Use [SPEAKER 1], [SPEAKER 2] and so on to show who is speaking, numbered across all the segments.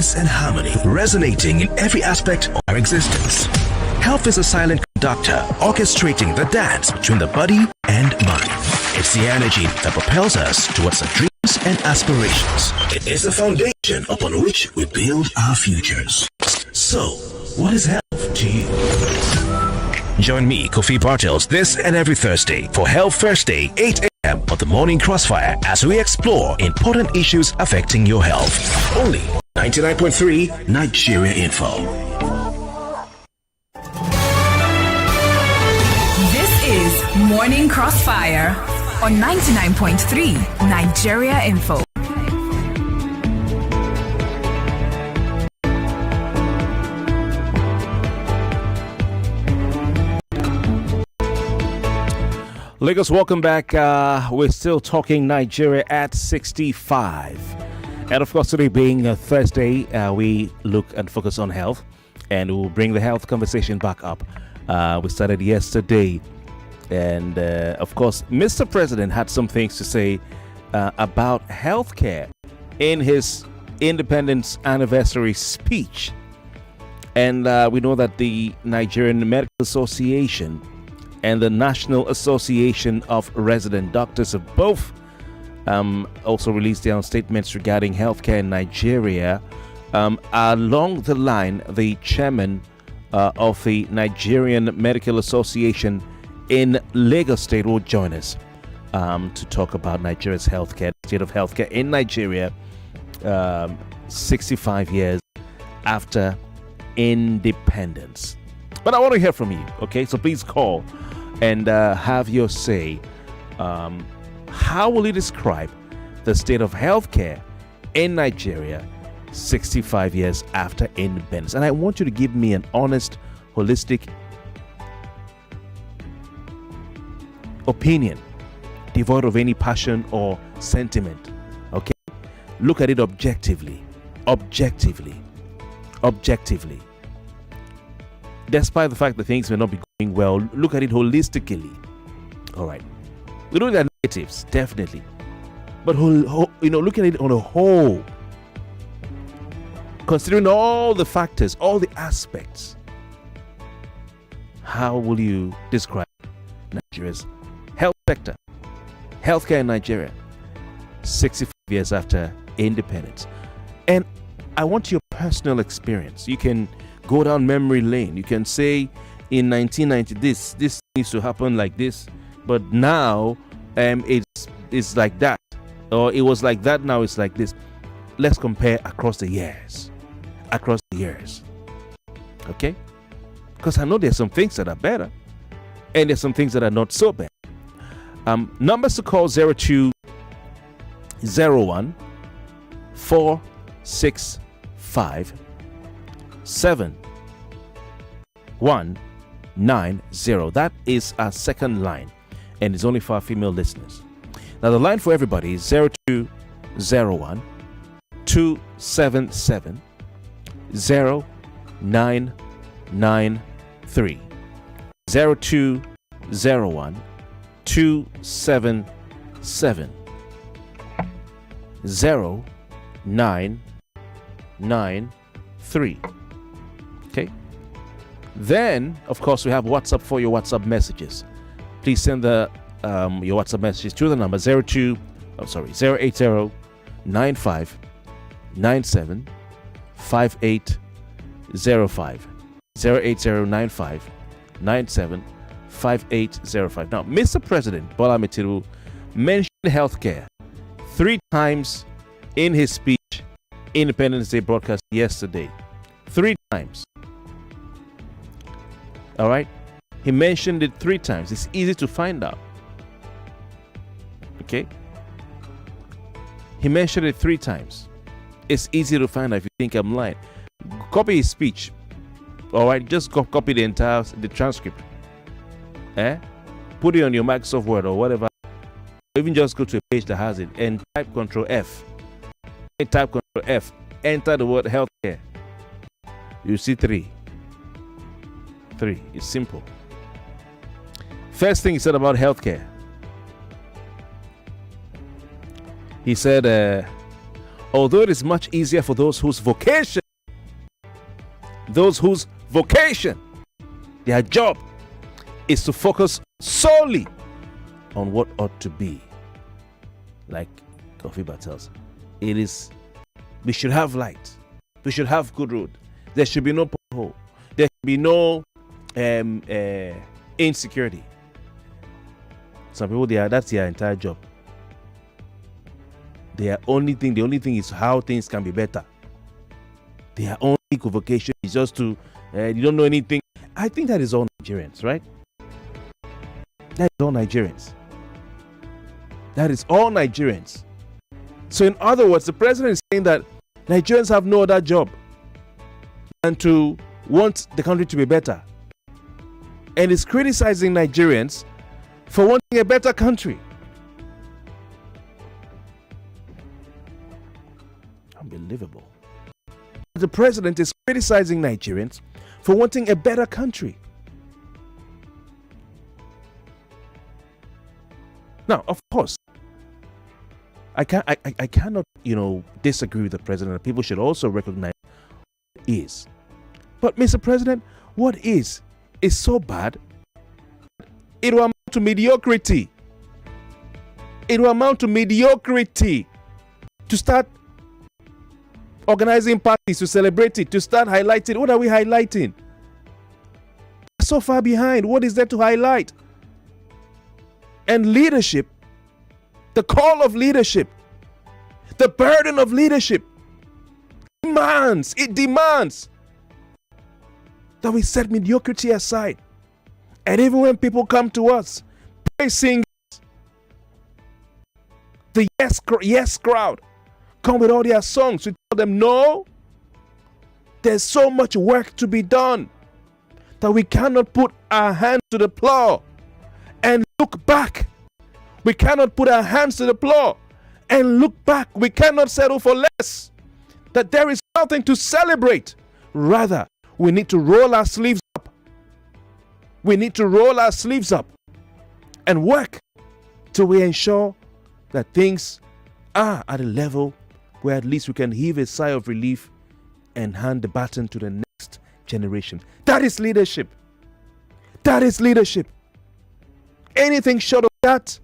[SPEAKER 1] balance and harmony, resonating in every aspect of our existence. Health is a silent conductor, orchestrating the dance between the body and mind. It's the energy that propels us towards our dreams and aspirations. It is the foundation upon which we build our futures. So, what is health to you? Join me, Kofi Bartels, this and every Thursday for Health Thursday, 8 a.m. on the Morning Crossfire as we explore important issues affecting your health. Only 99.3 Nigeria Info.
[SPEAKER 2] This is Morning Crossfire on 99.3 Nigeria Info.
[SPEAKER 3] Lagos, welcome back. We're still talking Nigeria at 65. And of course, today being a Thursday, we look and focus on health, and we'll bring the health conversation back up. We started yesterday, and of course, Mr. President had some things to say about healthcare in his Independence Anniversary speech. And we know that the Nigerian Medical Association and the National Association of Resident Doctors have both also released their own statements regarding healthcare in Nigeria. Along the line, the chairman of the Nigerian Medical Association in Lagos State will join us to talk about Nigeria's healthcare, the state of healthcare in Nigeria, 65 years after independence. But I want to hear from you, okay? So please call and have your say. How will you describe the state of healthcare in Nigeria 65 years after independence? And I want you to give me an honest, holistic opinion, devoid of any passion or sentiment, okay? Look at it objectively. Despite the fact that things may not be going well, look at it holistically. All right. We know there are negatives, definitely. But, look at it on a whole. Considering all the factors, all the aspects, how will you describe Nigeria's health sector, healthcare in Nigeria, 65 years after independence? And I want your personal experience. You can go down memory lane. You can say in 1990 this needs to happen like this, but now it's like that, or it was like that, now it's like this. Let's compare across the years, okay? Because I know there's some things that are better and there's some things that are not so bad. Numbers to call: 0201 465 7190. That is our second line, and it's only for our female listeners. Now the line for everybody is 0201 277 0993. 0201 277 0993. Okay. Then, of course, we have WhatsApp for your WhatsApp messages. Please send your WhatsApp messages to the number 080 95 97 5805. 080 95 97 5805. Now, Mr. President Bola Ahmed Tinubu mentioned healthcare 3 times in his speech, Independence Day broadcast yesterday. 3 times. All right? He mentioned it 3 times. It's easy to find out. Okay? He mentioned it 3 times. It's easy to find out if you think I'm lying. Copy his speech. All right? Just copy the transcript. Put it on your Microsoft Word or whatever. Even just go to a page that has it and type Control F. Enter the word healthcare. You see 3. It's simple. First thing he said about healthcare. He said Although it is much easier for those whose vocation, their job is to focus solely on what ought to be. Like Kofi Bartels, we should have light. We should have good road. There should be no pothole. There should be no insecurity. Some people, that's their entire job. The only thing is how things can be better. Their only vocation is just to, you don't know anything. I think that is all Nigerians, right? That is all Nigerians. That is all Nigerians. So in other words, the president is saying that Nigerians have no other job than to want the country to be better. And is criticizing Nigerians for wanting a better country. Unbelievable. The president is criticizing Nigerians for wanting a better country. Now, of course, I cannot, disagree with the president. People should also recognize what is. But Mr. President, what is so bad, it will amount to mediocrity. It will amount to mediocrity to start organizing parties to celebrate it, to start highlighting. What are we highlighting? So far behind. What is there to highlight? And leadership, the call of leadership, the burden of leadership demands that we set mediocrity aside. And even when people come to us praising the yes crowd, come with all their songs, we tell them, no, there's so much work to be done that we cannot put our hands to the plow and look back. We cannot put our hands to the plow and look back. We cannot settle for less. That there is nothing to celebrate. Rather, we need to roll our sleeves up. We need to roll our sleeves up and work till we ensure that things are at a level where at least we can heave a sigh of relief and hand the baton to the next generation. That is leadership. That is leadership. Anything short of that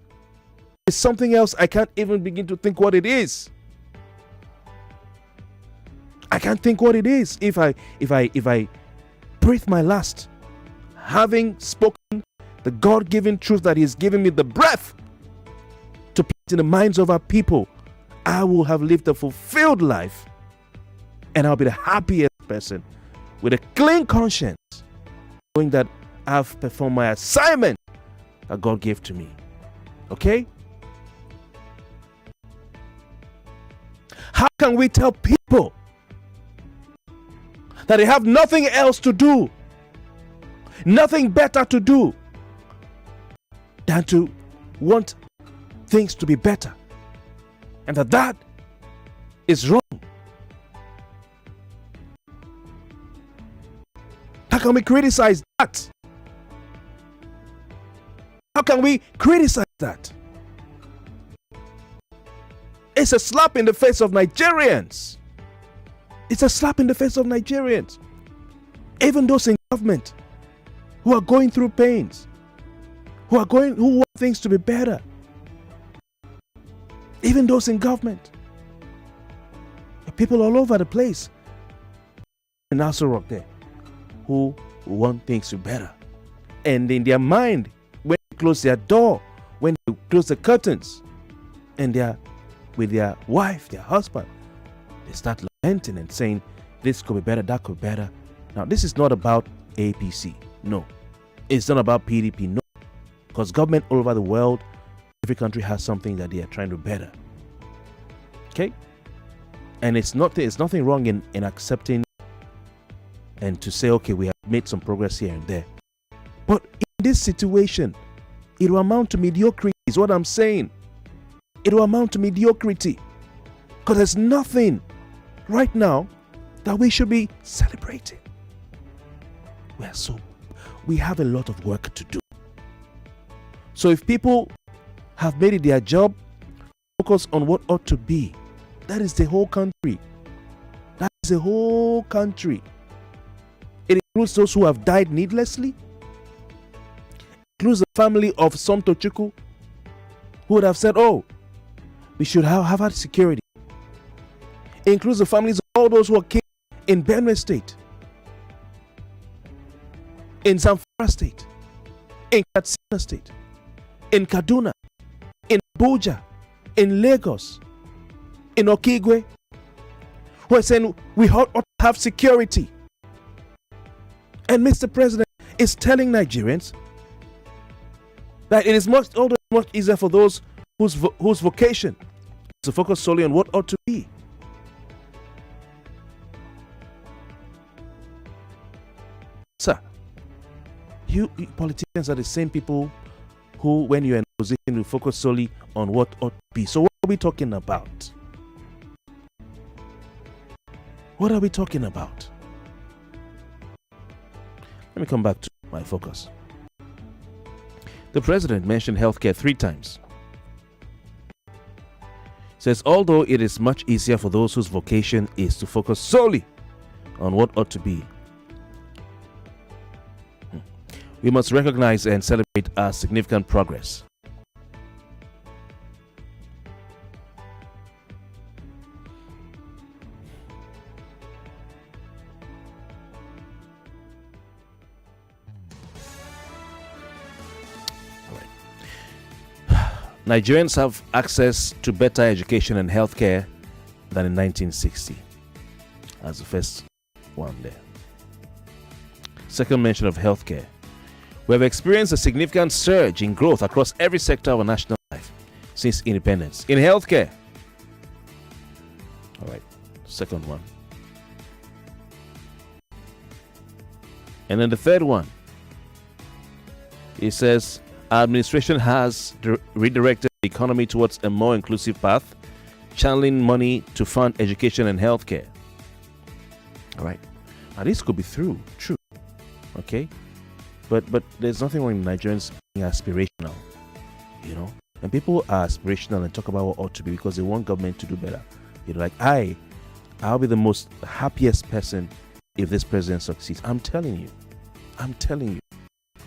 [SPEAKER 3] is something else I can't even begin to think what it is. I can't think what it is if I breathe my last, having spoken the God-given truth that He's given me the breath to put in the minds of our people. I will have lived a fulfilled life, and I'll be the happiest person with a clean conscience, knowing that I've performed my assignment that God gave to me. Okay? How can we tell people that they have nothing else to do, nothing better to do than to want things to be better, and that is wrong? How can we criticize that? How can we criticize that? It's a slap in the face of Nigerians. It's a slap in the face of Nigerians. Even those in government who are going through pains, who want things to be better. Even those in government. People all over the place in Nassau Rock there who want things to be better. And in their mind, when they close their door, when they close the curtains, and they're with their wife, their husband, they start lamenting and saying, this could be better, that could be better. Now, this is not about APC. No. It's not about PDP. No. Because government all over the world, every country has something that they are trying to better. Okay? And it's nothing wrong in accepting and to say, okay, we have made some progress here and there. But in this situation, it will amount to mediocrity, is what I'm saying. It will amount to mediocrity. Because there's nothing right now that we should be celebrating. We have a lot of work to do. So if people have made it their job, focus on what ought to be, That is the whole country. That is the whole country. It includes those who have died needlessly. It includes the family of some Tochukwu who would have said, oh, we should have had security. It includes the families of all those who are killed in Benue State, in Zamfara State, in Katsina State, in Kaduna, in Abuja, in Lagos, in Okigwe, who are saying we ought to have security. And Mr. President is telling Nigerians that it is much easier for those whose vocation is to focus solely on what ought to be. Sir, you politicians are the same people who, when you're in a position, will focus solely on what ought to be. So what are we talking about? What are we talking about? Let me come back to my focus. The president mentioned healthcare 3 times. Says, although it is much easier for those whose vocation is to focus solely on what ought to be, we must recognize and celebrate our significant progress. Nigerians have access to better education and healthcare than in 1960. That's the first one there. Second mention of healthcare. We have experienced a significant surge in growth across every sector of our national life since independence. In healthcare. All right. Second one. And then the third one. It says, our administration has redirected the economy towards a more inclusive path, channeling money to fund education and healthcare. All right. Now this could be true. Okay. But there's nothing wrong with Nigerians being aspirational, you know. And people are aspirational and talk about what ought to be because they want government to do better. You know, like I'll be the most happiest person if this president succeeds. I'm telling you.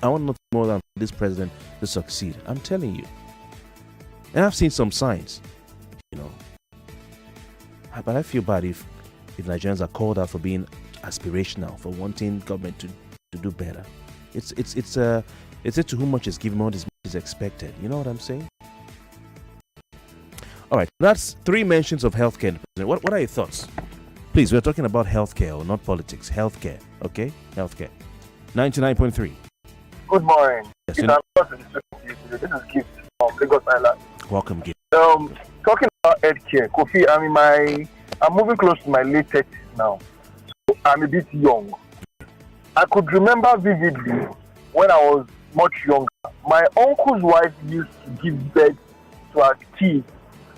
[SPEAKER 3] I want nothing more than this president to succeed. I'm telling you. And I've seen some signs, you know. But I feel bad if Nigerians are called out for being aspirational, for wanting government to do better. It's it to whom much is given, much is expected. You know what I'm saying? All right, that's 3 mentions of healthcare. What are your thoughts? Please, we're talking about healthcare or not politics. Healthcare, okay? Healthcare. 99.3.
[SPEAKER 4] Good morning.
[SPEAKER 3] Yes,
[SPEAKER 4] This is Gift from Lagos Island.
[SPEAKER 3] Welcome, Gift.
[SPEAKER 4] Talking about healthcare, Kofi, I'm moving close to my late 30s now. So I'm a bit young. I could remember vividly when I was much younger. My uncle's wife used to give birth to her kids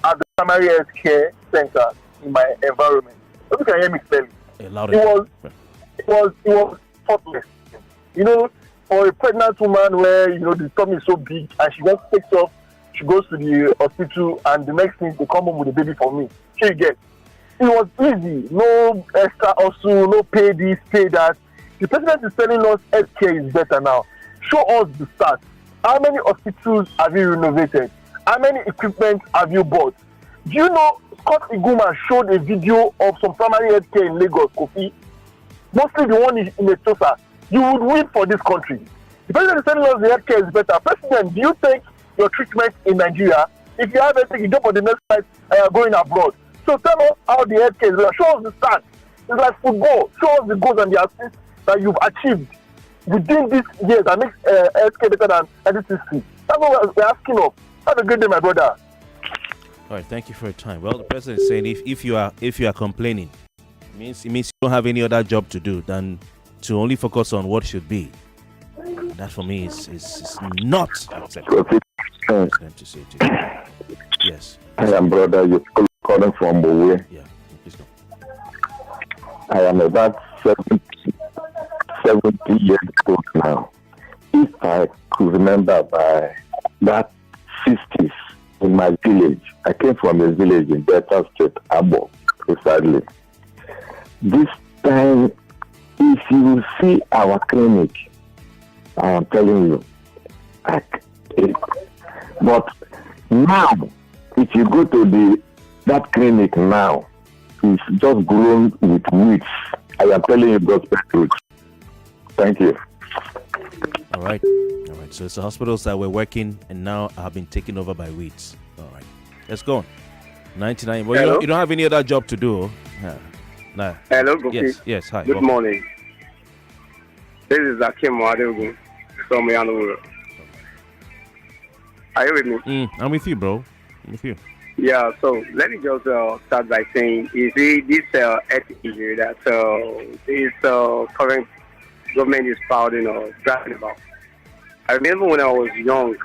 [SPEAKER 4] at the primary health care center in my environment. Hope you can hear me clearly. It was thoughtless. You know, for a pregnant woman where, you know, the tummy is so big and she just takes off, she goes to the hospital and the next thing they come home with a baby for me. So you get. It was easy. No extra also, no pay this, pay that. The president is telling us healthcare is better now. Show us the stats. How many hospitals have you renovated? How many equipment have you bought? Do you know Scott Iguma showed a video of some primary healthcare in Lagos, Kofi? Mostly the one in Etosa. You would win for this country. The president is telling us the healthcare is better. President, do you take your treatment in Nigeria? If you have anything, you go for the next flight and you're going abroad. So tell us how the healthcare is better. Show us the stats. It's like football. Show us the goals and the assists that you've achieved within these years that makes healthcare better than 1960. That's what we're asking of. Have a good day, my brother.
[SPEAKER 3] All right, thank you for your time. Well, the president is saying if you are complaining, it means you don't have any other job to do than to only focus on what should be. That for me is not acceptable. To say to you. Yes.
[SPEAKER 5] I am brother. You're calling from Bowe.
[SPEAKER 3] Yeah, please go.
[SPEAKER 5] I am about 70 years old now. If I could remember by that 60s, in my village. I came from a village in Delta State, Abo, precisely. This time, if you see our clinic, I am telling you, but now, if you go to that clinic now, it's just grown with weeds. I am telling you, gospel truth. Thank you.
[SPEAKER 3] All right. So it's the hospitals that were working and now have been taken over by weeds. All right. Let's go on. 99. Well, you don't have any other job to do. No.
[SPEAKER 6] Hello, Kofi.
[SPEAKER 3] Yes. Hi.
[SPEAKER 6] Good morning. This is Akim Wadeogun from Yanuru. Are you with me?
[SPEAKER 3] I'm with you, bro. I'm with you.
[SPEAKER 6] Yeah, so let me just start by saying, you see, this health issue that this current government is spouting or bragging about. I remember when I was young,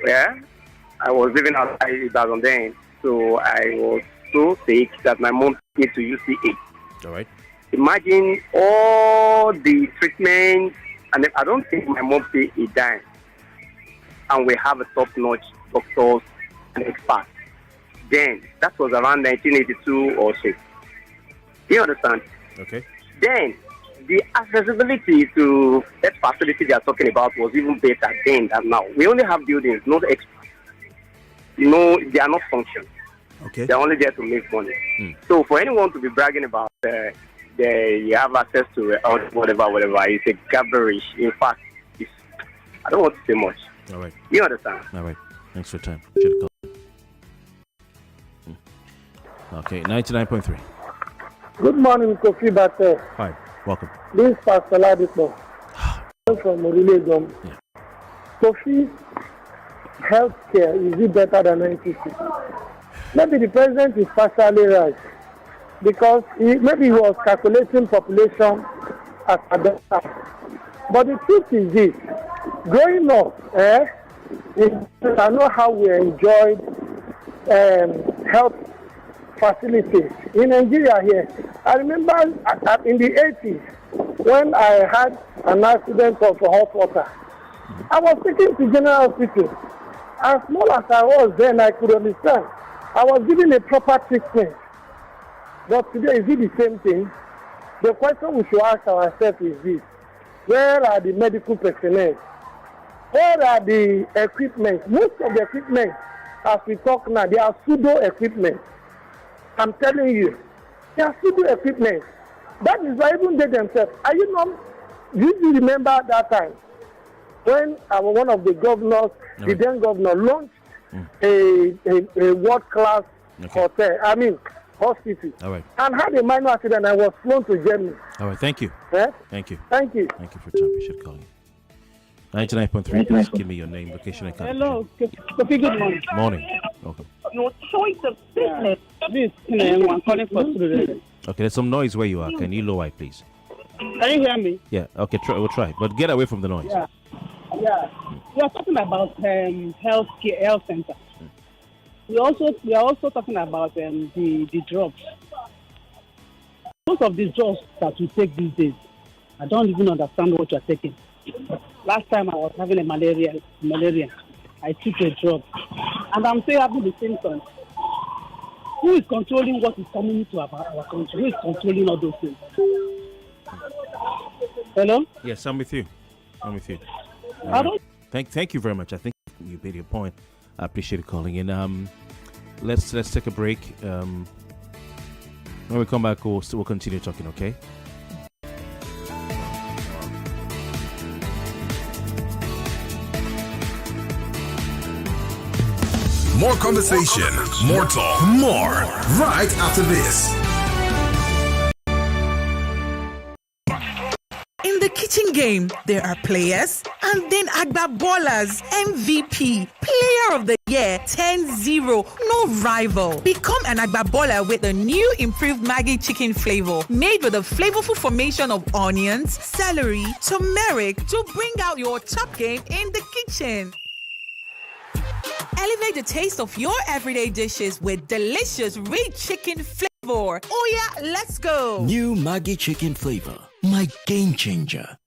[SPEAKER 6] I was living outside Ibadan then, so I was so sick that my mom took me to UCA.
[SPEAKER 3] All right.
[SPEAKER 6] Imagine all the treatment, and I don't think my mom paid a dime. And we have a top-notch doctors and experts. Then, that was around 1982 or so. Do you understand?
[SPEAKER 3] Okay.
[SPEAKER 6] Then, the accessibility to that facility they are talking about was even better then than now. We only have buildings, not experts. You know, they are not functional.
[SPEAKER 3] Okay.
[SPEAKER 6] They're only there to make money. So, for anyone to be bragging about you have access to whatever, it's a garbage. In fact, I don't want to say much.
[SPEAKER 3] All right.
[SPEAKER 6] You understand?
[SPEAKER 3] All right. Thanks for your time. Should have called. Okay, 99.3.
[SPEAKER 7] Good morning, Kofi Bartels.
[SPEAKER 3] Hi, welcome.
[SPEAKER 7] This is Pastor Ladipo from Orilegom.
[SPEAKER 3] Yeah.
[SPEAKER 7] Kofi, healthcare, is it better than NCC? Maybe the president is partially right because maybe he was calculating population as a better. But the truth is this, growing up, I know how we enjoyed health facilities in Nigeria here. I remember in the 80s when I had an accident of hot water. I was taken to General Hospital. As small as I was then, I could understand. I was given a proper treatment. But today, is it the same thing? The question we should ask ourselves is this. Where are the medical personnel? Where are the equipment? Most of the equipment, as we talk now, they are pseudo equipment. I'm telling you, they are pseudo equipment. That is why even they themselves. Do you remember that time when one of the governors, the then governor, launched a world-class hotel? Hospital.
[SPEAKER 3] All right.
[SPEAKER 7] And had a minor accident and was flown to Germany.
[SPEAKER 3] All right. Thank you.
[SPEAKER 7] Thank you.
[SPEAKER 3] Thank you for your time. Appreciate calling. 99.3. Please give me your name, location, and contact.
[SPEAKER 8] Hello. Kofi, good morning.
[SPEAKER 3] Morning. Welcome.
[SPEAKER 8] Your choice of business. This I'm calling for students.
[SPEAKER 3] Okay, there's some noise where you are. Can you lower it, please?
[SPEAKER 8] Can you hear me?
[SPEAKER 3] Yeah. Okay. We'll try, but get away from the noise.
[SPEAKER 8] Yeah. We are talking about health center. We are also talking about the drugs. Most of these drugs that we take these days, I don't even understand what you are taking. Last time I was having a malaria, I took a drug, and I'm still having the symptoms. Who is controlling what is coming into our country? Who is controlling all those things? Hello?
[SPEAKER 3] Yes, I'm with you. Thank you very much. I think you made your point. I appreciate you calling in. Let's take a break. When we come back, we'll continue talking. Okay.
[SPEAKER 1] More conversation, more talk, more right after this.
[SPEAKER 9] In the kitchen game, there are players and then Agba Ballers, MVP, Player of the Year, 10-0, no rival. Become an Agba Baller with the new improved Maggi chicken flavor, made with a flavorful formation of onions, celery, turmeric to bring out your top game in the kitchen. Elevate the taste of your everyday dishes with delicious rich chicken flavor. Oh yeah, let's go.
[SPEAKER 10] New Maggi chicken flavor, my game changer.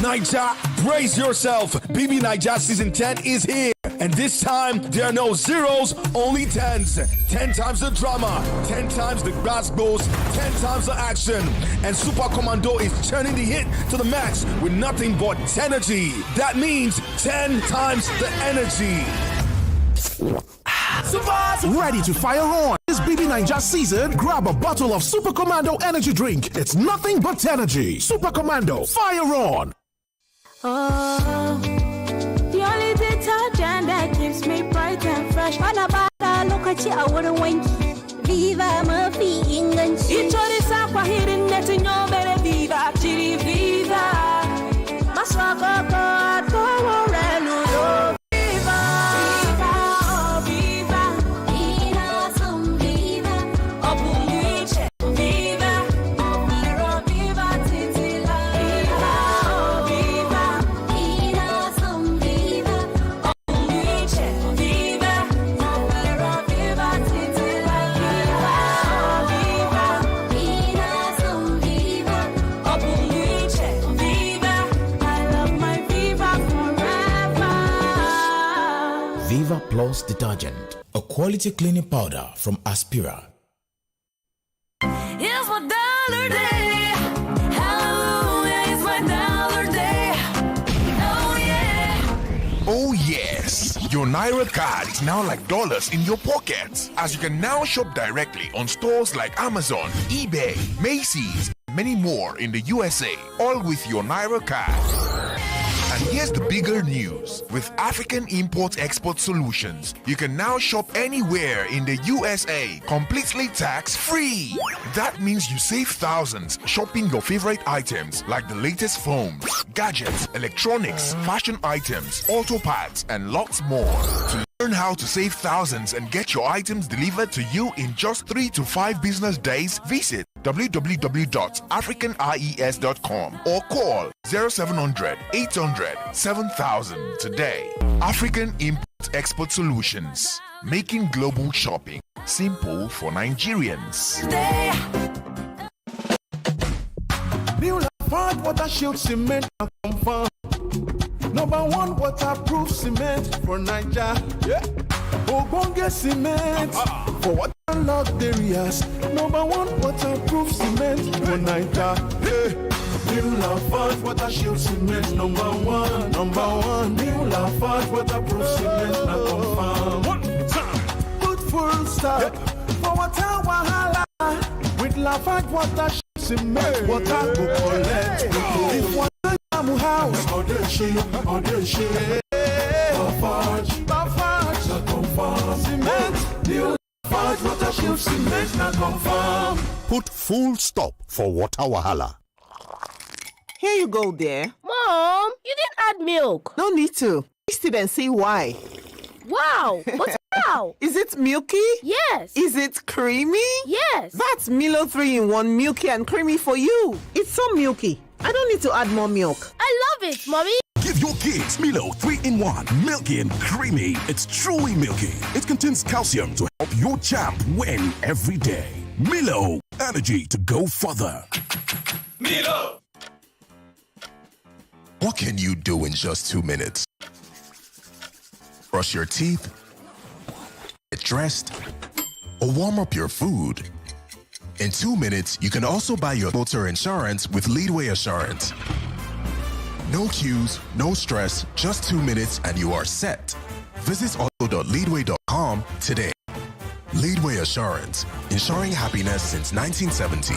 [SPEAKER 10] Niger, brace yourself. BB Niger Season 10 is here. And this time, there are no zeros, only 10s. 10 times the drama, 10 times the goals, 10 times the action. And Super Commando is turning the hit to the max with nothing but energy. That means 10 times the energy.
[SPEAKER 11] Ready to fire on this BB Niger season? Grab a bottle of Super Commando energy drink. It's nothing but energy. Super Commando, fire on.
[SPEAKER 12] Oh, the only detergent that keeps me bright and fresh. Bana bada lokaci a wurin wanki. Viva mafi inganci. Ito da sakwa hirin netin yo mere Viva chiri Viva. Maswa koko atowo renu yo.
[SPEAKER 13] Plus detergent, a quality cleaning powder from Aspira.
[SPEAKER 12] It's my dollar day. Hallelujah, it's my dollar day. Oh yeah.
[SPEAKER 14] Oh yes, your Naira card is now like dollars in your pocket, as you can now shop directly on stores like Amazon, eBay, Macy's, and many more in the USA, all with your Naira card. And here's the bigger news. With African Import-Export Solutions, you can now shop anywhere in the USA, completely tax-free. That means you save thousands shopping your favorite items like the latest phones, gadgets, electronics, fashion items, auto parts, and lots more. To learn how to save thousands and get your items delivered to you in just 3 to 5 business days, visit www.africanies.com or call 0700 800 7000 today. African Import-Export Solutions, making global shopping simple for Nigerians.
[SPEAKER 11] New Lafarge Water Shield Cement confirm. Number 1 waterproof cement for Niger. Yeah. Ogbonge cement for waterlogged areas. Number 1 waterproof cement for Niger. Hey. New Lafarge Water Shield Cement number 1. Number 1. New Lafarge waterproof cement na confirm. One time. Good full stop for water wahala. With Lafarge Water Shield Cement, water go collect. If water jam house, Lafarge na confirm. Cement, New Lafarge Water Shield Cement na confirm.
[SPEAKER 15] Put full stop for water wahala.
[SPEAKER 16] Here you go, dear.
[SPEAKER 17] Mom, you didn't add milk.
[SPEAKER 16] No need to. Taste it and see why.
[SPEAKER 17] Wow, but how?
[SPEAKER 16] Is it milky?
[SPEAKER 17] Yes.
[SPEAKER 16] Is it creamy?
[SPEAKER 17] Yes.
[SPEAKER 16] That's Milo 3-in-1 milky and creamy for you. It's so milky. I don't need to add more milk.
[SPEAKER 17] I love it, Mommy.
[SPEAKER 15] Give your kids Milo 3-in-1, milky and creamy. It's truly milky. It contains calcium to help your champ win every day. Milo, energy to go further.
[SPEAKER 18] Milo!
[SPEAKER 19] What can you do in just 2 minutes? Brush your teeth, get dressed, or warm up your food. In 2 minutes, you can also buy your motor insurance with Leadway Assurance. No queues, no stress, just 2 minutes and you are set. Visit auto.leadway.com today. Leadway Assurance, ensuring happiness since 1970.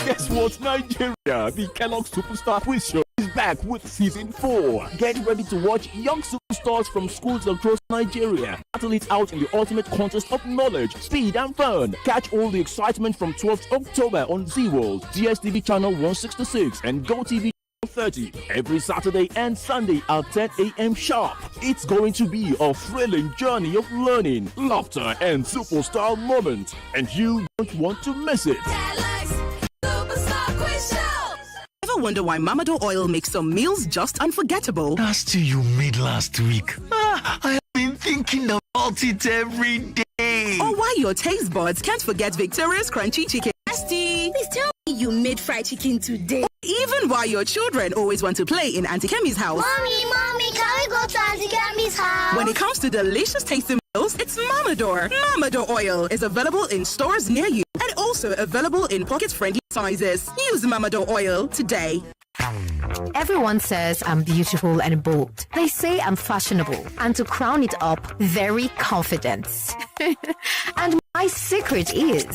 [SPEAKER 20] Guess what, Nigeria? The Kellogg Superstar Quiz Show is back with season 4. Get ready to watch young superstars from schools across Nigeria battle it out in the ultimate contest of knowledge, speed, and fun. Catch all the excitement from 12th October on Z-World, DSTV channel 166, and GoTV 30 every Saturday and Sunday at 10 a.m. sharp. It's going to be a thrilling journey of learning, laughter, and superstar moments, and you don't want to miss it.
[SPEAKER 21] Ever wonder why Mamado oil makes some meals just unforgettable?
[SPEAKER 22] That's till you made last week. I have been thinking about it every day.
[SPEAKER 21] Or why your taste buds can't forget Victoria's Crunchy Chicken.
[SPEAKER 23] Please tell me you made
[SPEAKER 17] eat fried chicken today.
[SPEAKER 21] Even while your children always want to play in Auntie Kemi's house.
[SPEAKER 17] Mommy, can we go to Auntie Kemi's house?
[SPEAKER 21] When it comes to delicious tasting meals, it's Mamador. Mamador oil is available in stores near you and also available in pocket-friendly sizes. Use Mamador oil today.
[SPEAKER 2] Everyone says I'm beautiful and bold. They say I'm fashionable. And to crown it up, very confident. And my secret is...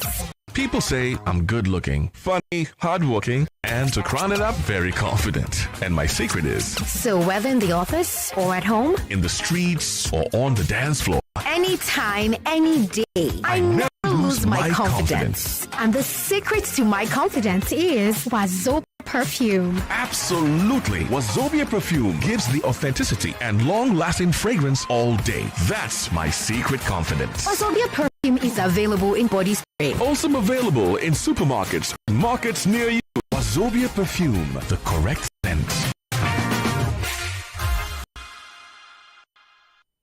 [SPEAKER 4] People say I'm good looking, funny, hardworking, and to crown it up, very confident. And my secret is...
[SPEAKER 2] So whether in the office or at home,
[SPEAKER 4] in the streets or on the dance floor,
[SPEAKER 2] anytime, any day, I never lose my confidence. And the secret to my confidence is Wazobia perfume.
[SPEAKER 4] Absolutely. Wazobia perfume gives the authenticity and long-lasting fragrance all day. That's my secret confidence.
[SPEAKER 2] Wazobia perfume is available in body spray.
[SPEAKER 4] Also available in supermarkets and markets near you. Wazobia perfume, the correct scent.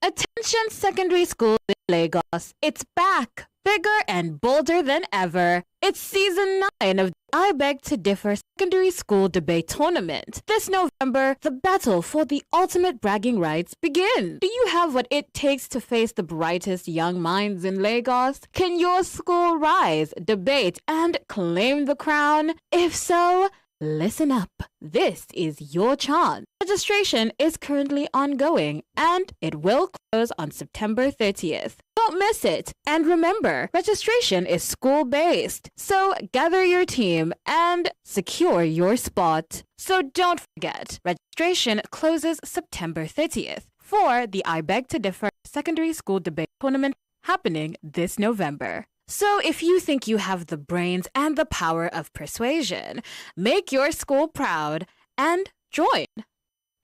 [SPEAKER 23] Attention secondary school in Lagos. It's back, bigger and bolder than ever. It's season 9 of the I Beg to Differ Secondary School Debate Tournament. This November, the battle for the ultimate bragging rights begins. Do you have what it takes to face the brightest young minds in Lagos? Can your school rise, debate, and claim the crown? If so, listen up. This is your chance. Registration is currently ongoing and it will close on September 30th. Don't miss it. And remember, registration is school-based. So gather your team and secure your spot. So don't forget, registration closes September 30th for the I Beg to Differ Secondary School Debate Tournament happening this November. So if you think you have the brains and the power of persuasion, make your school proud and join.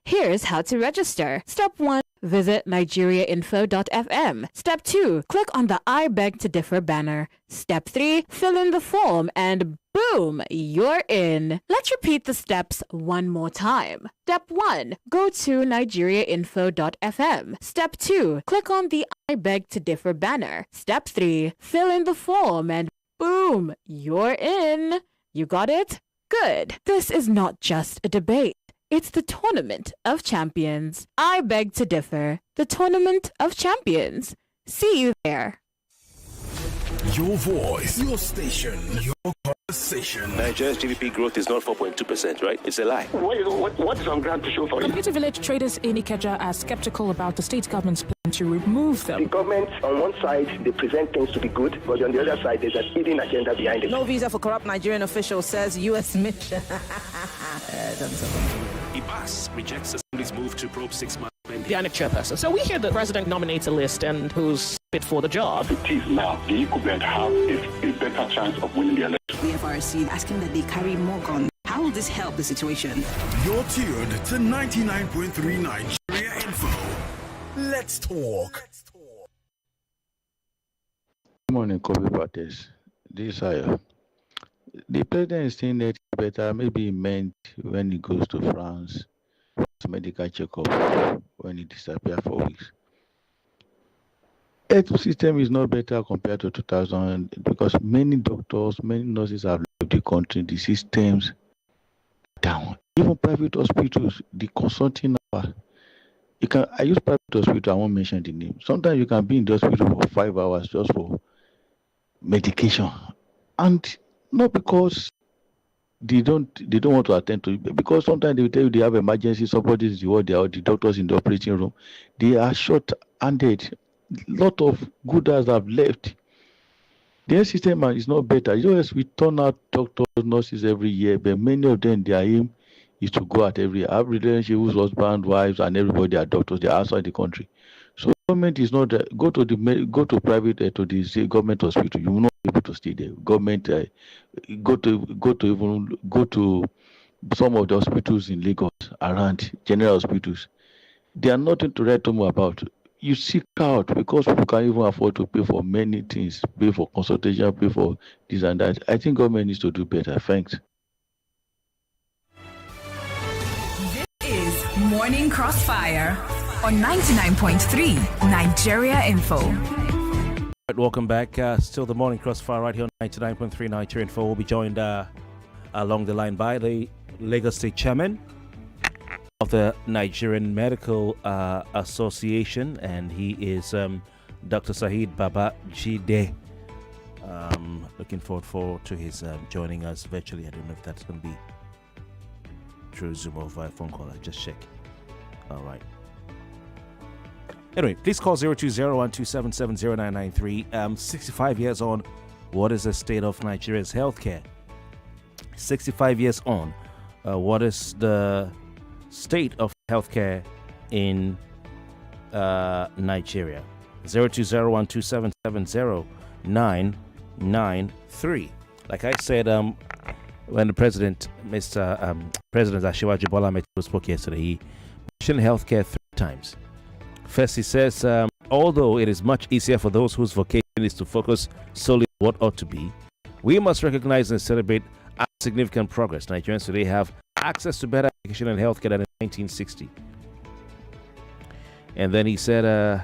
[SPEAKER 23] Here's how to register. Step 1, visit nigeriainfo.fm. Step 2, click on the I Beg to Differ banner. Step 3, fill in the form and boom, you're in. Let's repeat the steps one more time. Step 1, go to nigeriainfo.fm. Step 2, click on the I Beg to Differ banner. Step 3, fill in the form and boom, you're in. You got it? Good. This is not just a debate. It's the Tournament of Champions. I Beg to Differ, the Tournament of Champions. See you there.
[SPEAKER 15] Your voice, your station, your conversation.
[SPEAKER 24] Nigeria's GDP growth is not 4.2%, right? It's a lie.
[SPEAKER 25] What is on ground to show for it?
[SPEAKER 26] Community village traders in Ikeja are skeptical about the state government's plan to remove them.
[SPEAKER 25] The government, on one side, they present things to be good, but on the other side, there's an hidden agenda behind it.
[SPEAKER 16] No visa for corrupt Nigerian official, says U.S. mission.
[SPEAKER 24] Ibas rejects Assembly's move to probe 6 months.
[SPEAKER 27] The INEC chairperson. So we hear the president nominates a list and who's fit for the job.
[SPEAKER 28] It is now. The incumbent have a better chance of winning the election.
[SPEAKER 21] The FRC asking that they carry more guns. How will this help the situation?
[SPEAKER 15] You're tuned to 99.3 Nigeria Info. Let's talk.
[SPEAKER 29] Good morning, Kofi Bartels. This is the president is saying that better maybe meant when he goes to France for medical checkup when he disappears for weeks. Health system is not better compared to 2000 because many doctors, many nurses have left the country. The systems down. Even private hospitals, the consulting hour. I use private hospital. I won't mention the name. Sometimes you can be in the hospital for 5 hours just for medication, and not because they don't want to attend to it, because sometimes they will tell you they have emergency, somebody is the doctors in the operating room. They are short-handed. Lot of good guys have left. The health system is not better. Yes, we turn out doctors, nurses every year, but many of them, their aim is to go out every year. I have relationship with husband, wives, and everybody are doctors. They are outside the country. So government is not go to private to the government hospital. You will not be able to stay there. Government go to some of the hospitals in Lagos around general hospitals. They are nothing to write home about. You seek out because people can't even afford to pay for many things, pay for consultation, pay for this and that. I think government needs to do better. Thanks.
[SPEAKER 30] This is Morning Crossfire on 99.3 Nigeria Info.
[SPEAKER 3] Welcome back. Still the Morning Crossfire right here on 99.3 Nigeria Info. We'll be joined along the line by the Lagos State Chairman of the Nigerian Medical Association, and he is Dr. Saheed Baba Jide. Looking forward to his joining us virtually. I don't know if that's going to be through Zoom or via phone call. I'll just check. All right. Anyway, please call 020-127-70993. 65 years on, what is the state of Nigeria's healthcare? 65 years on, what is the state of healthcare in Nigeria? 020-127-70993. Like I said, when the President Asiwaju Bola Ahmed spoke yesterday, he mentioned healthcare 3 times. First, he says, although it is much easier for those whose vocation is to focus solely on what ought to be, we must recognize and celebrate our significant progress. Nigerians today have access to better education and healthcare than in 1960. And then he said,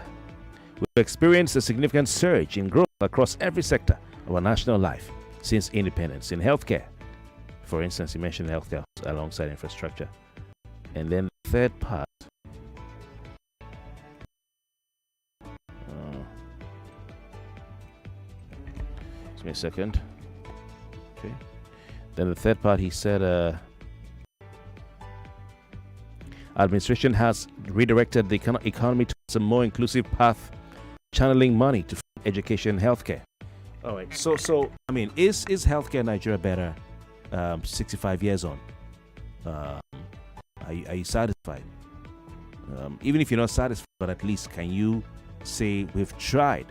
[SPEAKER 3] we've experienced a significant surge in growth across every sector of our national life since independence. In healthcare, for instance, he mentioned healthcare alongside infrastructure. And then the third part, give me a second. Okay. Then the third part, he said, administration has redirected the economy towards a more inclusive path, channeling money to education and healthcare. All right. So I mean, is healthcare in Nigeria better 65 years on? Are you satisfied? Even if you're not satisfied, but at least can you say we've tried?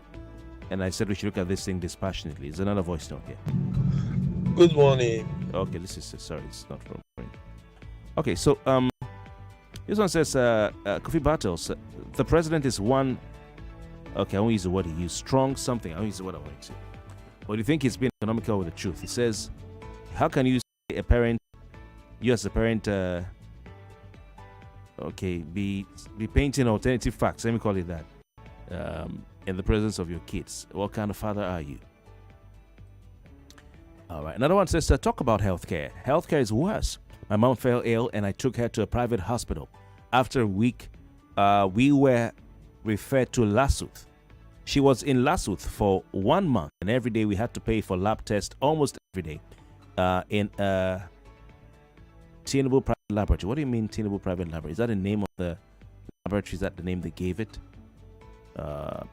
[SPEAKER 3] And I said we should look at this thing dispassionately. Is another voice note here?
[SPEAKER 1] Good morning.
[SPEAKER 3] Okay, this is sorry, it's not from. Okay, so this one says Kofi Bartels, the president is one. Okay, I won't use the word he used. Strong something. I won't use the word I want to say. But do you think he's being economical with the truth? He says, how can you say a parent, you as a parent, be painting alternative facts? Let me call it that. In the presence of your kids. What kind of father are you? All right. Another one says, talk about healthcare. Healthcare is worse. My mom fell ill and I took her to a private hospital. After a week, we were referred to Lasuth. She was in Lasuth for 1 month, and every day we had to pay for lab tests almost every day in a Tinubu private laboratory. What do you mean Tinubu private laboratory? Is that the name of the laboratory? Is that the name they gave it?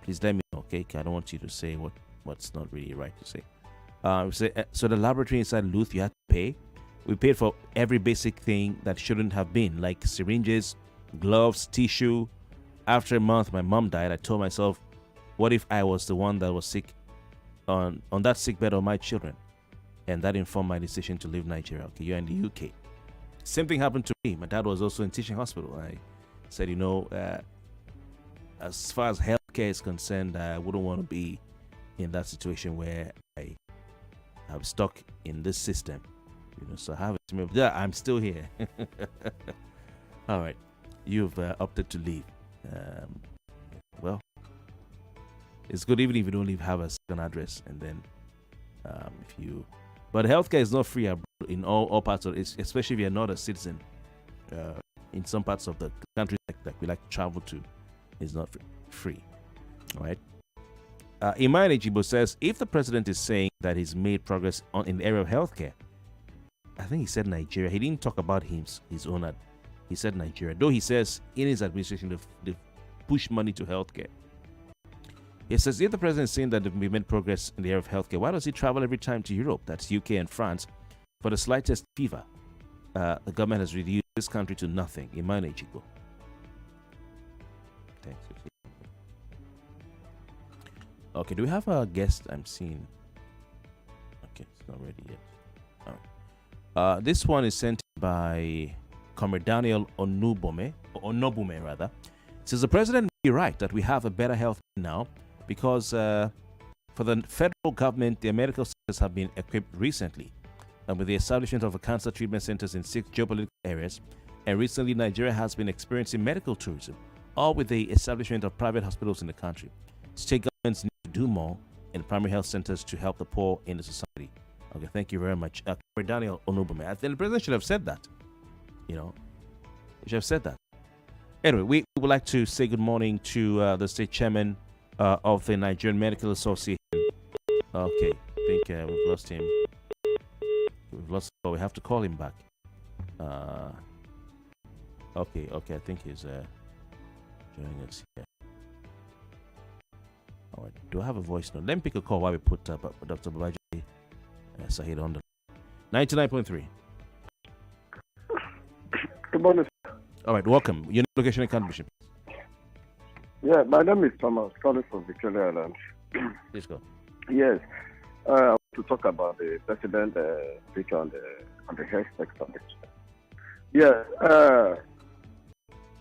[SPEAKER 3] Please let me know, okay? I don't want you to say what's not really right to say. So the laboratory inside Luth, you had to pay. We paid for every basic thing that shouldn't have been, like syringes, gloves, tissue. After a month, my mom died. I told myself, what if I was the one that was sick on that sick bed of my children? And that informed my decision to leave Nigeria. Okay, you're in the UK. Same thing happened to me. My dad was also in teaching hospital. I said, as far as healthcare is concerned, I wouldn't want to be in that situation where I'm stuck in this system. So I have it. Yeah, I'm still here. All right. You've opted to leave. Well, it's good even if you don't have a second address, and then but healthcare is not free in all parts of it, especially if you're not a citizen. In some parts of the country that we like to travel to, is not free. All right. Iman Ejibo says, if the president is saying that he's made progress in the area of healthcare, I think he said Nigeria. He didn't talk about his own. He said Nigeria. Though he says in his administration they've pushed money to healthcare. He says, if the president is saying that they've made progress in the area of healthcare, why does he travel every time to Europe, that's UK and France, for the slightest fever? The government has reduced this country to nothing. Iman Ejibo. Thanks. Okay, do we have a guest? I'm seeing. Okay, it's not ready yet. All right. This one is sent by Comrade Daniel Onobume rather. It says the president may be right that we have a better health now because for the federal government, their medical centers have been equipped recently, and with the establishment of cancer treatment centers in 6 geopolitical areas, and recently Nigeria has been experiencing medical tourism, all with the establishment of private hospitals in the country. State governments need to do more in primary health centers to help the poor in the society. Okay, thank you very much. Daniel Onubame. I think the president should have said that. You know, he should have said that. Anyway, we would like to say good morning to the state chairman of the Nigerian Medical Association. Okay, I think we've lost him. We have to call him back. Okay, I think he's joining us here. All right, do I have a voice note? Let me pick a call while we put Dr. Babaji Sahid on the 99.3.
[SPEAKER 5] Good morning.
[SPEAKER 3] All right, welcome. Your location and contribution.
[SPEAKER 5] Yeah, my name is Thomas, calling from Victoria Island.
[SPEAKER 3] Please go.
[SPEAKER 5] Yes, I want to talk about the president speech on the health sector. Yeah,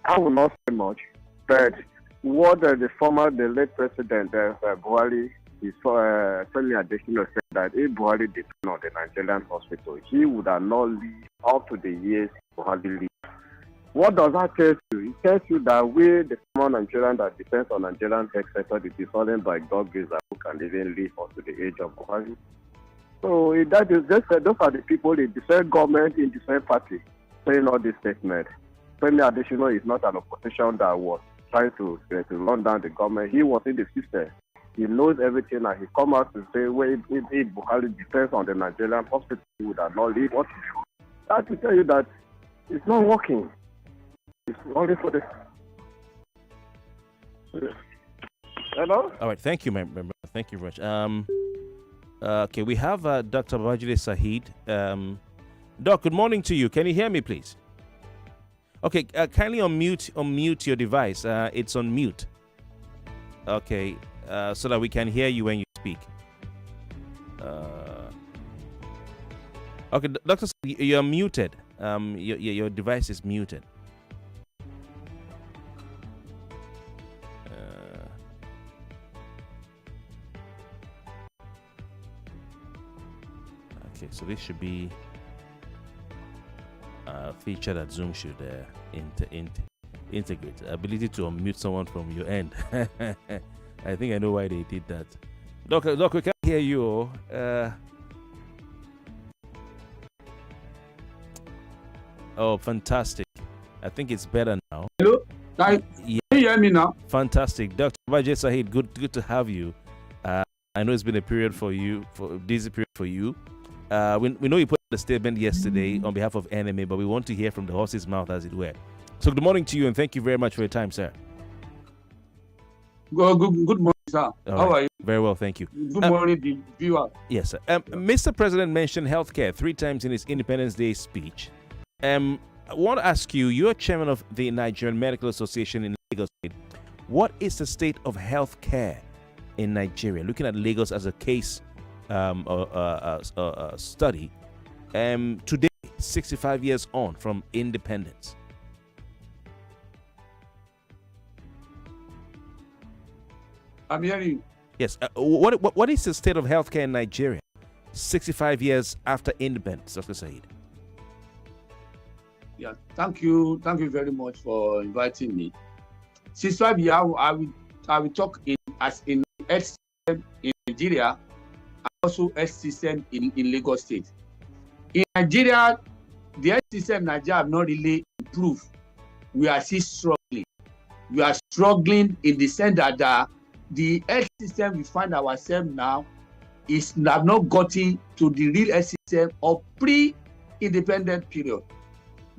[SPEAKER 5] I will not say much, but what the late president Buhari is Femi Adesina said that if Buhari depended on the Nigerian hospital, he would have not lived up to the years Buhari lived. What does that tell you? It tells you that we, the common Nigerian that depends on Nigerian health sector, is fallen by God grace that who can even live up to the age of Buhari. So that is just those are the people in different government, in different parties, saying all this statement. Femi Adesina is not an opposition that was trying to run down the government. He was in the system. He knows everything, and he come out to say, well, if Buhari depends on the Nigerian hospital, he would have not lived. What to do? I have to tell you that it's not working. It's only for the... Hello?
[SPEAKER 3] All right, thank you, my brother. Thank you very much. Okay, we have Dr. Babajide Sahid. Doc, good morning to you. Can you hear me, please? Okay, kindly unmute your device. It's on mute. Okay, so that we can hear you when you speak. Okay, Doctor, you're muted. Your device is muted. Okay, so this should be a feature that Zoom should integrate. Ability to unmute someone from your end. I think I know why they did that. Doc, we can't hear you. Oh, fantastic. I think it's better now.
[SPEAKER 6] Hello? Can you hear me now?
[SPEAKER 3] Fantastic. Dr. Babajide Sahid, good to have you. I know it's been a period for you, this period for you. We know you put the statement yesterday on behalf of NMA, but we want to hear from the horse's mouth, as it were. So good morning to you, and thank you very much for your time, sir.
[SPEAKER 6] Good morning, sir. How are you?
[SPEAKER 3] Very well, thank you.
[SPEAKER 6] Good morning, viewer.
[SPEAKER 3] Yes, sir. Mr. President mentioned healthcare 3 times in his Independence Day speech. I want to ask you, you're chairman of the Nigerian Medical Association in Lagos State. What is the state of healthcare in Nigeria? Looking at Lagos as a case study, today, 65 years on from independence.
[SPEAKER 6] I'm hearing you.
[SPEAKER 3] Yes. What is the state of healthcare in Nigeria 65 years after independence, Dr. Sahid?
[SPEAKER 6] Yeah, thank you very much for inviting me. 65 years, I will talk as in health system in Nigeria, and also health system in Lagos State. In Nigeria, the health system in Nigeria have not really improved. We are still struggling. We are struggling in the sense that the health system we find ourselves now have not gotten to the real health system of pre-independent period,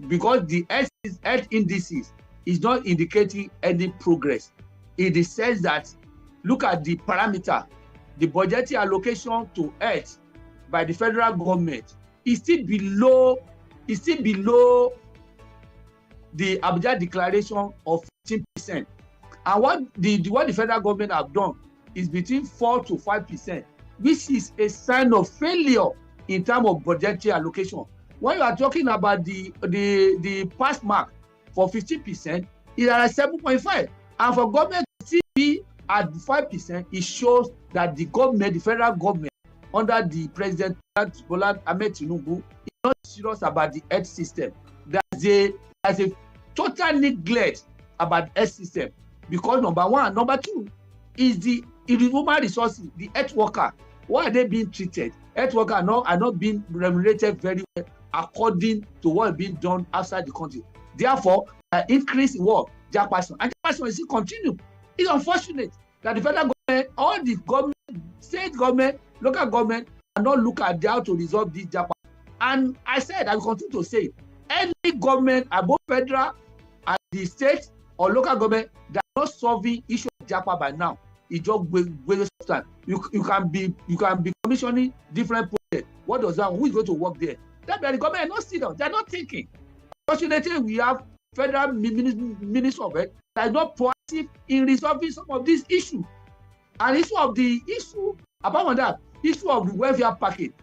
[SPEAKER 6] because the health indices is not indicating any progress in the sense that, look at the parameter, the budgetary allocation to health by the federal government is still below the Abuja declaration of 15%. And what the federal government have done is between 4 to 5%, which is a sign of failure in terms of budgetary allocation. When you are talking about the pass mark for 15%, it is at 7.5, and for government to still be at 5%, it shows that the federal government, under the President Bola Ahmed Tinubu, is not serious about the health system. There's a total neglect about the health system, because number one, number two is the human resources, the health worker. Why are they being treated? Health workers are not being remunerated very well according to what is being done outside the country. Therefore, increase in work, Jackson, and Jackson is still continue. It's unfortunate that the federal government, all the government, state government, local government, are not look at how to resolve this Jackson. And I said, I will continue to say, any government, above federal, and the state or local government that are not solving issue of Jackson by now, it just waste of time. You can be commissioning different projects. What does that? Who is going to work there? That the government not sit down. They are not thinking. Fortunately, we have federal minister of it that is not proactive in resolving some of these issues. And apart from that, issue of the welfare package.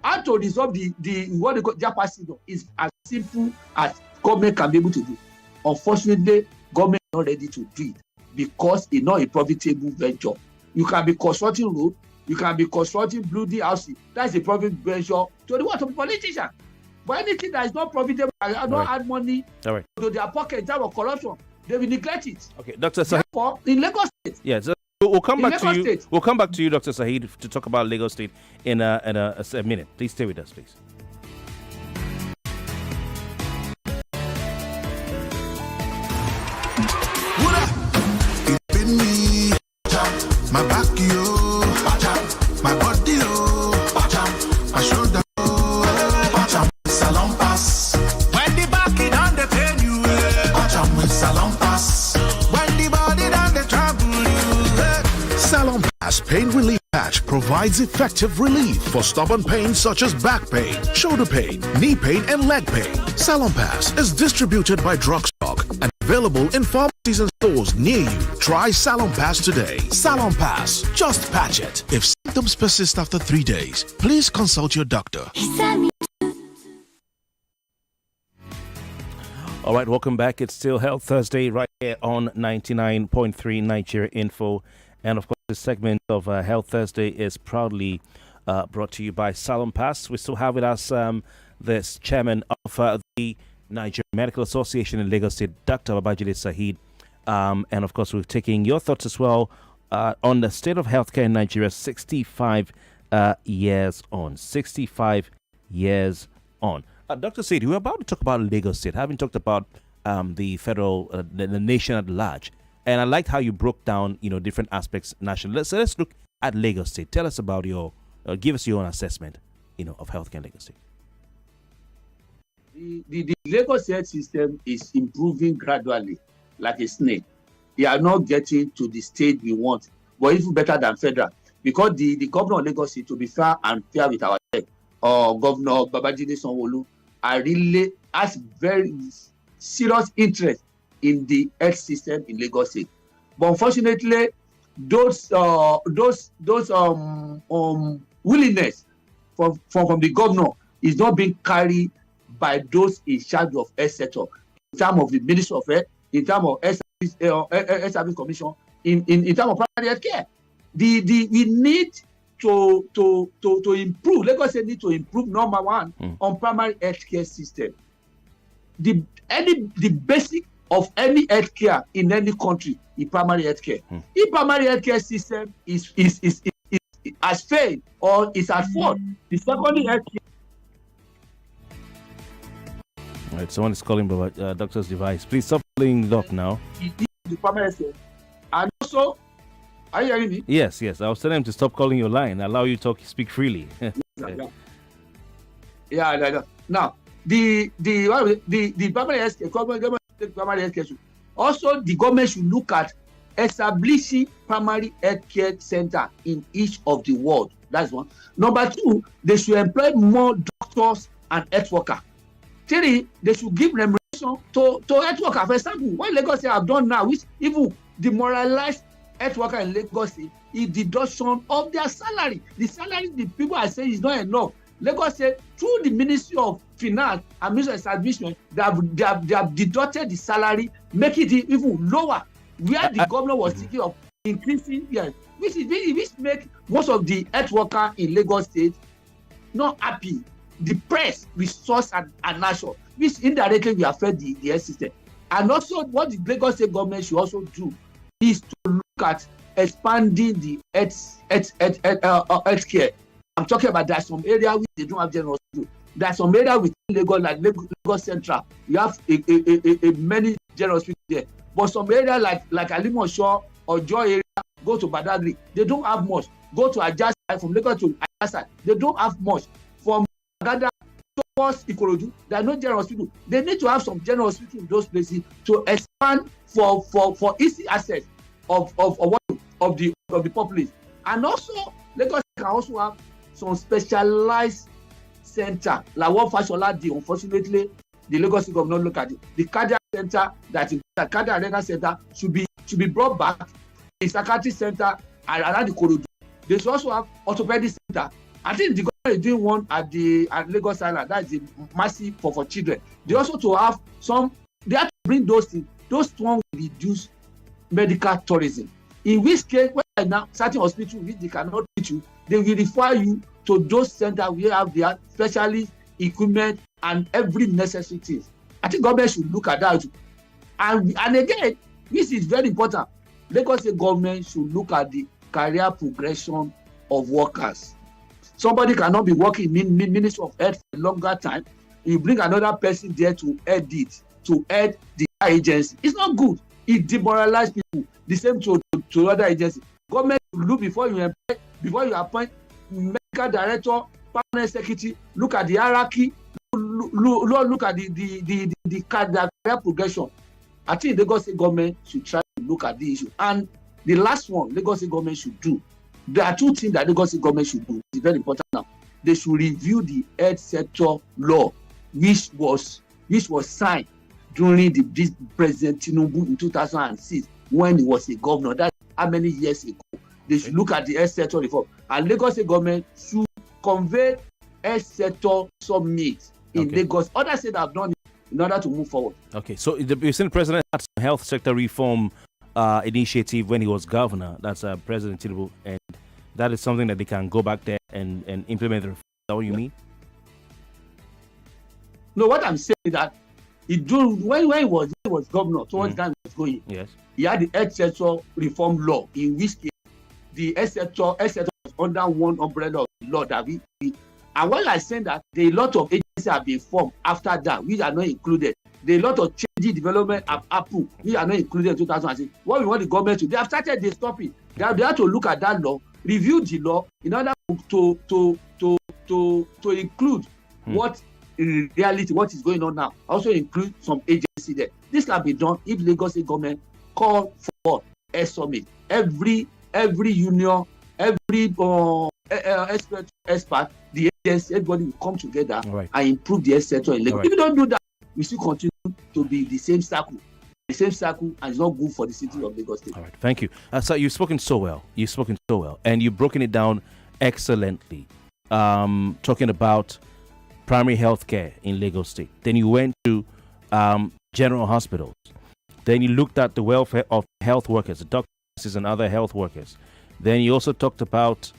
[SPEAKER 6] How to resolve the what they call Japan syndrome is as simple as government can be able to do. Unfortunately, government is not ready to do it because it's not a profitable venture. You can be constructing road, you can be constructing building houses. That's a profit venture to the what of politician. But anything that is not profitable, not add money to their pocket in terms of corruption, they will neglect it.
[SPEAKER 3] Okay, Dr. Sahid.
[SPEAKER 6] Therefore, in Lagos State.
[SPEAKER 3] Yes. We'll come back to you. We'll come back to you, Dr. Sahid, to talk about Lagos State in a minute. Please stay with us, please.
[SPEAKER 7] My back, yo, my body, my shoulder, salon pass. When the back is on the pain, you with salon pass. When the body on the trouble, you
[SPEAKER 4] Salon Pass Pain Relief Patch provides effective relief for stubborn pain such as back pain, shoulder pain, knee pain, and leg pain. Salon Pass is distributed by Drugstock and available in pharmacies and stores near you. Try Salon Pass today. Salon Pass, just patch it. If symptoms persist after 3 days, please consult your doctor.
[SPEAKER 3] All right, welcome back. It's still Health Thursday right here on 99.3 Nigeria Info. And of course, this segment of Health Thursday is proudly brought to you by Salon Pass. We still have with us this chairman of the Nigerian Medical Association in Lagos State, Dr. Babajide Sahid. And of course, we're taking your thoughts as well on the state of healthcare in Nigeria 65 years on. 65 years on. Dr. Sahid, we're about to talk about Lagos State, having talked about the federal, the nation at large. And I liked how you broke down, different aspects nationally. Let's look at Lagos State. Tell us about give us your own assessment, of healthcare in Lagos State.
[SPEAKER 6] The Lagos health system is improving gradually, like a snake. We are not getting to the state we want, but even better than federal. Because the governor of Lagos State, to be fair and fair with our Governor Babajide Sanwo-Olu, has very serious interest in the health system in Lagos State. But unfortunately, those willingness from the governor is not being carried by those in charge of health sector, in terms of the Ministry of Health, in terms of Health Service Commission, in terms of primary health care. We need to improve. Lagos State need to improve, number one, on primary health care system. The basic of any health care in any country is primary health care. If primary health care system is has failed or is at fault, the secondary health care.
[SPEAKER 3] All right, someone is calling doctor's device. Please stop playing it up now.
[SPEAKER 6] The primary health care. And also, are you hearing me?
[SPEAKER 3] Yes. I was telling him to stop calling your line. Allow you to speak freely.
[SPEAKER 6] Yeah. Now, the primary health care, government primary health care. Also, the government should look at establishing primary health care center in each of the world. That's one. Number two, they should employ more doctors and health workers. Three, they should give remuneration to health workers. For example, what Lagos State have done now, which even demoralized health worker in Lagos State, is deduction of their salary. The salary the people are saying is not enough. Lagos State, through the Ministry of Finance and Ministry of Establishment, they have deducted the salary, make it even lower, where the governor was thinking of increasing, which make most of the health workers in Lagos State not happy, depressed with source and national, which indirectly will affect the health system. And also, what the Lagos State government should also do is to look at expanding the health care. I'm talking about there's some area which they don't have general hospital. There's some area within Lagos, like Lagos Central, you have a many general hospitals there. But some area like Alimosho or Joy area, go to Badagry, they don't have much. Go to Ajasa, from Lagos to Ajasa, they don't have much. From Agada towards Ikorodu, there are no general hospital. They need to have some general hospital in those places to expand for easy access of the populace. And also, Lagos can also have some specialized center like what Fashola did. Unfortunately, the Lagos government look at it. The cardiac center, that is the cardiac renal center, should be brought back. The psychiatric center around the Ikorodu. They should also have orthopedic center. I think the government is doing one at Lagos Island. That is a massive for children. They also to have some. They have to bring those things. Those one will reduce medical tourism. In which case, when now certain hospitals which they cannot reach you, they will refer you to those centers where have their specialist equipment and every necessary things. I think government should look at that. And again, this is very important. Lagos State government should look at the career progression of workers. Somebody cannot be working in Ministry of Health for a longer time. You bring another person there to head the agency. It's not good. It demoralizes people. The same to other agencies. Government should look before you appoint medical director, permanent secretary. Look at the hierarchy. Look at the career progression. I think Lagos State government should try to look at the issue. And the last one Lagos State government should do. There are two things that Lagos State government should do. It's very important now. They should review the health sector law, which was signed during this President Tinubu in 2006 when he was a governor. That's how many years ago. They should look at the health sector reform. And Lagos State government should convey health sector summit in Lagos. Other states have done it in order to move forward. Okay, so you've seen the president had some health sector reform initiative when he was governor. That's President Tinubu, and that is something that they can go back there and implement the reform. Is that what you mean? No, what I'm saying is that when he was governor, towards the time he was going, yes, he had the health sector reform law, in which case the health sector was under one umbrella of the law that we and while I saying that, there are a lot of agencies have been formed after that, which are not included. There are a lot of changing development have happened, which are not included in 2006. What we want the government to do, they have started, they stop it. They have to look at that law, review the law in order to include what in reality, what is going on now. Also include some agency there. This can be done if Lagos State government call for a summit. Every union, every expert, the agency, everybody will come together and improve the health sector in Lagos. If you don't do that, we still continue to be the same circle, and it's not good for the city of Lagos State. All right, thank you. So you've spoken so well. And you've broken it down excellently. Talking about primary health care in Lagos State. Then you went to general hospitals. Then you looked at the welfare of health workers, the doctors and other health workers. Then you also talked about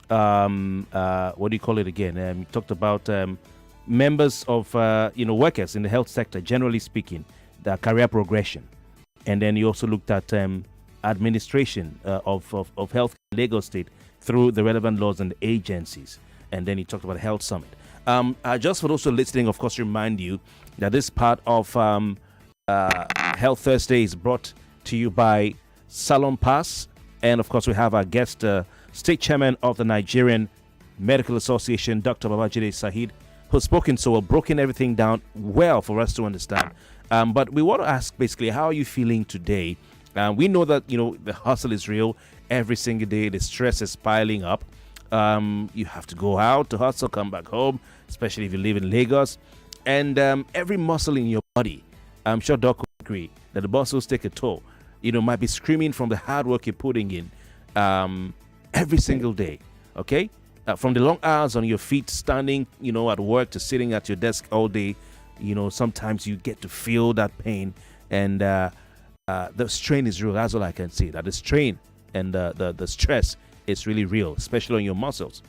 [SPEAKER 6] what do you call it again? You talked about members of workers in the health sector, generally speaking, the career progression. And then you also looked at administration of health in Lagos State through the relevant laws and agencies. And then you talked about Health Summit. Just for those who are listening, of course, remind you that this part of Health Thursday is brought to you by Salon Pass. And, of course, we have our guest, State Chairman of the Nigerian Medical Association, Dr. Babajide Saheed, who's spoken so well, broken everything down well for us to understand. But we want to ask, basically, how are you feeling today? We know that, the hustle is real every single day. The stress is piling up. You have to go out to hustle, come back home, especially if you live in Lagos. And every muscle in your body, I'm sure Doc will agree, that the muscles take a toll. Might be screaming from the hard work you're putting in every single day, okay? From the long hours on your feet, standing, at work, to sitting at your desk all day, sometimes you get to feel that pain. And the strain is real. That's all I can say. That the strain and the stress is really real, especially on your muscles.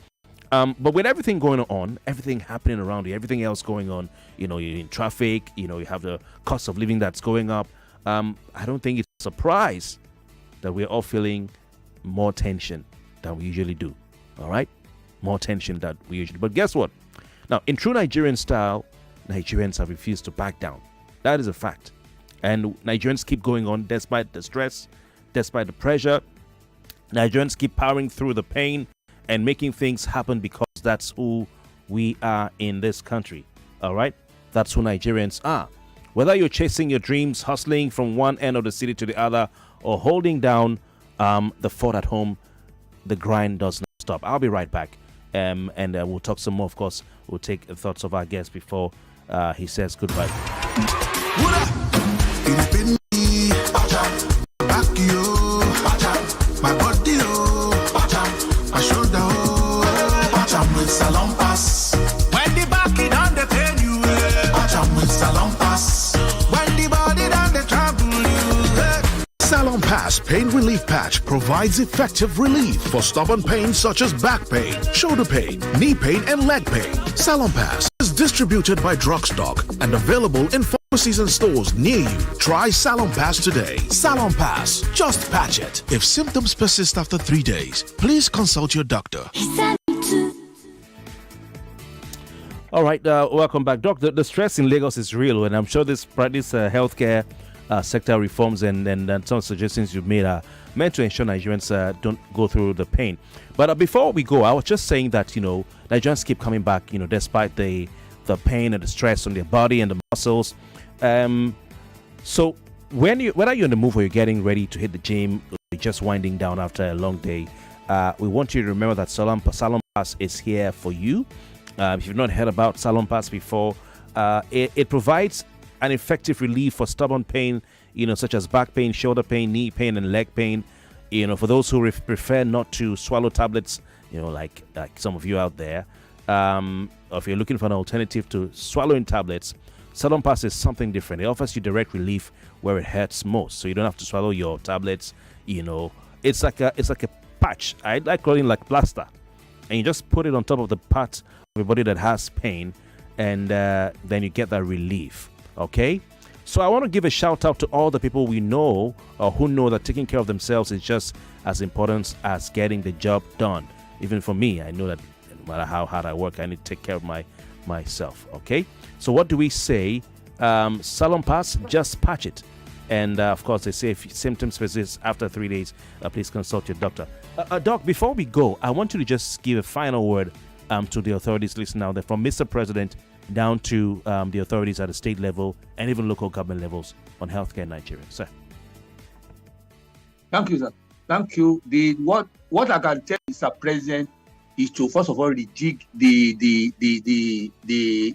[SPEAKER 6] But with everything going on, everything happening around you, everything else going on, you're in traffic, you have the cost of living that's going up. I don't think it's a surprise that we're all feeling
[SPEAKER 3] more tension than we usually do. All right? More tension than we usually do. But guess what? Now, in true Nigerian style, Nigerians have refused to back down. That is a fact. And Nigerians keep going on despite the stress, despite the pressure. Nigerians keep powering through the pain and making things happen because that's who we are in this country. All right? That's who Nigerians are. Whether you're chasing your dreams, hustling from one end of the city to the other, or holding down the fort at home, the grind does not stop. I'll be right back. And we'll talk some more. Of course, we'll take the thoughts of our guest before he says goodbye.
[SPEAKER 7] My body, my shoulder, with salon pass. When the back it on the pain you, with salon pass. When the body on the trouble you,
[SPEAKER 4] Salon Pass Pain Relief Patch provides effective relief for stubborn pain such as back pain, shoulder pain, knee pain, and leg pain. Salon Pass is distributed by Drugstock and available in pharmacies and stores near you. Try Salon Pass today. Salon Pass, just patch it. If symptoms persist after 3 days, please consult your doctor.
[SPEAKER 3] All right, welcome back, Doc. The stress in Lagos is real, and I'm sure this healthcare sector reforms and some suggestions you've made are meant to ensure Nigerians don't go through the pain. But before we go, I was just saying that, Nigerians keep coming back, despite the pain and the stress on their body and the muscles. So whether you're in the move or you're getting ready to hit the gym, or you're just winding down after a long day, we want you to remember that Salon Pass is here for you. If you've not heard about Salon Pass before, it provides an effective relief for stubborn pain, such as back pain, shoulder pain, knee pain, and leg pain. For those who prefer not to swallow tablets, like some of you out there, or if you're looking for an alternative to swallowing tablets, Salon Pass is something different. It offers you direct relief where it hurts most, so you don't have to swallow your tablets. It's like a patch. I like calling it like plaster, and you just put it on top of the part of your body that has pain, and then you get that relief. Okay, so I want to give a shout out to all the people we know or who know that taking care of themselves is just as important as getting the job done. Even for me, I know that no matter how hard I work, I need to take care of myself. Okay, so what do we say? Salon Pass, just patch it. And of course, they say if symptoms persist after 3 days, please consult your doctor. Doc, before we go, I want you to just give a final word to the authorities listening out there, from Mr. President down to the authorities at the state level and even local government levels on healthcare in Nigeria. Sir.
[SPEAKER 6] Thank you, sir. Thank you. What I can tell Mr. President is to first of all rejig the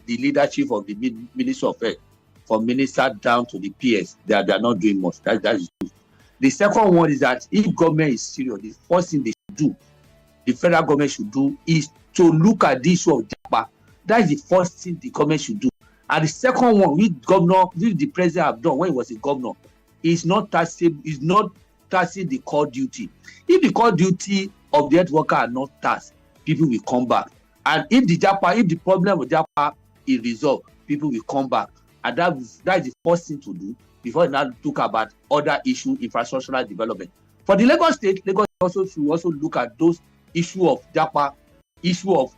[SPEAKER 6] leadership of the Ministry of Health, from minister down to the PS. They are not doing much. That's true. The second one is that if government is serious, the first thing they should do, the federal government should do, is to look at the issue of JAPA. That is the first thing the government should do. And the second one, which the president have done when he was a governor, is not taxing the core duty. If the core duty of the health worker are not taxed, people will come back. And if the problem with JAPA is resolved, people will come back. And that is the first thing to do before now talk about other issues, infrastructural development. For the Lagos State, Lagos should also look at those issue of JAPA, issue of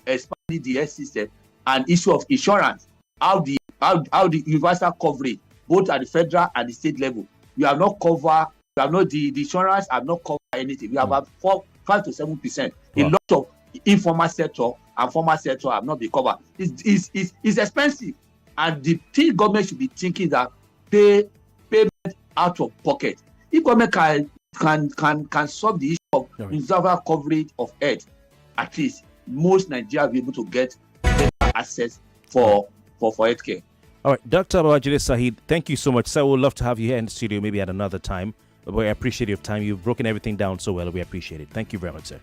[SPEAKER 6] expanding the health system, and issue of insurance. How the universal coverage, both at the federal and the state level, the insurance have not covered anything. We have about 5 to 7%. A lot of informal sector and formal sector have not been covered. It's expensive, and the government should be thinking that payment out of pocket. If government can solve the issue of universal coverage of health, at least most Nigerians will be able to get better access for healthcare. All
[SPEAKER 3] right, Dr. Babajide Saheed, thank you so much, sir. We'd love to have you here in the studio, maybe at another time. But we appreciate your time. You've broken everything down so well. We appreciate it. Thank you very much, sir.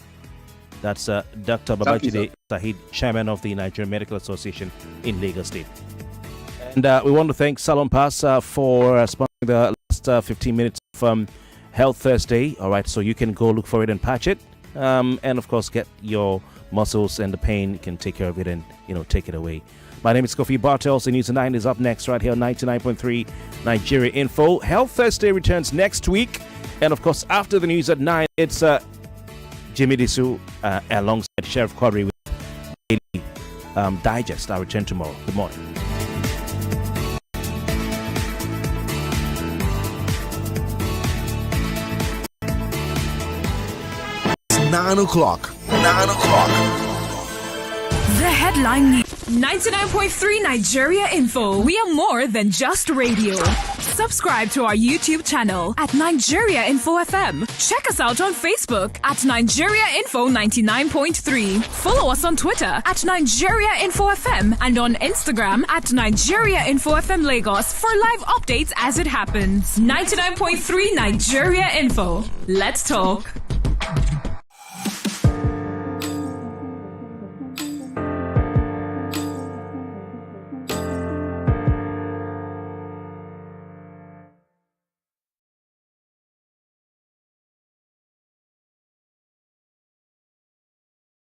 [SPEAKER 3] That's Dr. Babajide Saheed, chairman of the Nigerian Medical Association in Lagos State. And we want to thank Salon Pass for sponsoring the last 15 minutes of Health Thursday. All right, so you can go look for it and patch it. And of course, get your muscles and the pain. You can take care of it and, take it away. My name is Kofi Bartels. The News at 9 is up next right here on 99.3 Nigeria Info. Health Thursday returns next week. And of course, after the news at 9, it's Jimmy Disu alongside Sheriff Quadri with Daily Digest. I'll return tomorrow. Good morning.
[SPEAKER 4] 9 o'clock. 9 o'clock.
[SPEAKER 30] The headline news. 99.3 Nigeria Info. We are more than just radio. Subscribe to our YouTube channel at Nigeria Info FM. Check us out on Facebook at Nigeria Info 99.3. Follow us on Twitter at Nigeria Info FM and on Instagram at Nigeria Info FM Lagos for live updates as it happens. 99.3 Nigeria Info. Let's talk.